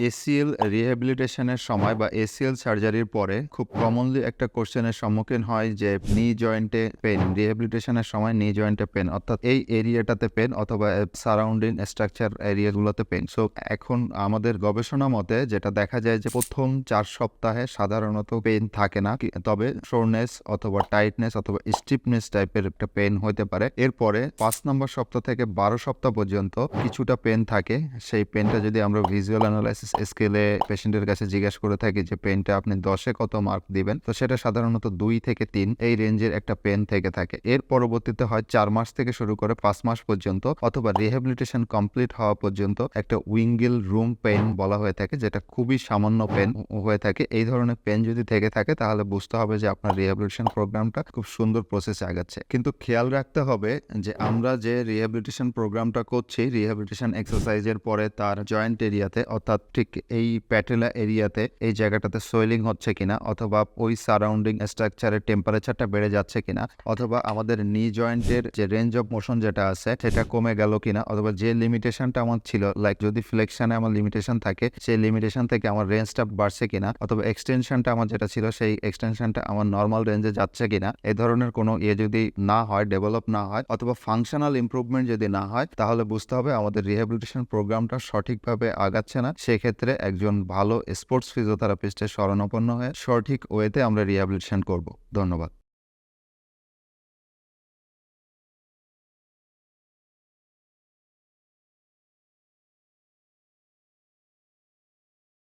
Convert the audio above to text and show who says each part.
Speaker 1: ACL রিহ্যাবিলিটেশনের সময় বা ACL সার্জারির পরে খুব কমনলি একটা কোশ্চেনের সম্মুখীন হয় যে নি জয়েন্টে পেন, রিহ্যাবিলিটেশনের সময় নি জয়েন্টে পেন, অর্থাৎ এই এরিয়াটাতে পেন অথবা সারাউন্ডিং স্ট্রাকচার এরিয়াগুলোতে পেন। সো এখন আমাদের গবেষণা মতে যেটা দেখা যায় যে প্রথম 4 সপ্তাহে সাধারণত পেন থাকে না, তবে সোরনেস অথবা টাইটনেস অথবা স্টিফনেস টাইপের একটা পেন হতে পারে। এরপরে 5 নম্বর সপ্তাহ থেকে 12 সপ্তাহ পর্যন্ত কিছুটা পেন থাকে। সেই পেনটা যদি আমরা ভিজুয়াল অ্যানালাইসিস স্কেলে পেশেন্টের কাছে জিজ্ঞাসা করে থাকি যে পেনটা আপনি 10-এ কত মার্ক দিবেন, তো সেটা সাধারণত 2 থেকে 3 এই রেঞ্জের একটা পেন থেকে থাকে। এর পরবর্তীতে হয় 4 মাস থেকে শুরু করে 5 মাস পর্যন্ত অথবা রিহ্যাবিলিটেশন কমপ্লিট হওয়া পর্যন্ত একটা উইঙ্গেল রুম পেন বলা হয়ে থাকে, যেটা খুবই সামান্য পেন হয়ে থাকে। এই ধরনের পেন যদি থেকে থাকে তাহলে বুঝতে হবে যে আপনার রিহ্যাবিলিটেশন প্রোগ্রামটা খুব সুন্দর প্রসেসে আগাচ্ছে। কিন্তু খেয়াল রাখতে হবে যে আমরা যে রিহ্যাবিলিটেশন প্রোগ্রামটা করছি, রিহ্যাবিলিটেশন এক্সারসাইজের পরে তার জয়েন্ট এরিয়াতে অর্থাৎ ঠিক এই প্যাটেলা এরিয়াতে এই জায়গাটাতে সোয়েলিং হচ্ছে কিনা, অথবা ওই সারাউন্ডিং স্ট্রাকচারের টেম্পারেচারটা বেড়ে যাচ্ছে কিনা, অথবা আমাদের নি জয়েন্টের যে রেঞ্জ অফ মোশন যেটা আছে সেটা কমে গেল কিনা, অথবা যে লিমিটেশনটা আমার ছিল, লাইক যদি ফ্লেকশনে আমার লিমিটেশন থাকে সেই লিমিটেশন থেকে আমার রেঞ্জটা বাড়ছে কিনা, অথবা এক্সটেনশনটা আমার যেটা ছিল সেই এক্সটেনশনটা আমার নর্মাল রেঞ্জে যাচ্ছে কিনা, এই ধরনের কোনো যদি না হয়, ডেভেলপ না হয়, অথবা ফাংশনাল ইমপ্রুভমেন্ট যদি না হয়, তাহলে বুঝতে হবে আমাদের রিহ্যাবিলিটেশন প্রোগ্রামটা সঠিকভাবে আগাচ্ছে না। সেক্ষেত্রে একজন ভালো স্পোর্টস ফিজিওথেরাপিস্টের শরণাপন্ন হয়ে সঠিক ওয়েতে আমরা রিহ্যাবিলিটেশন করব। ধন্যবাদ।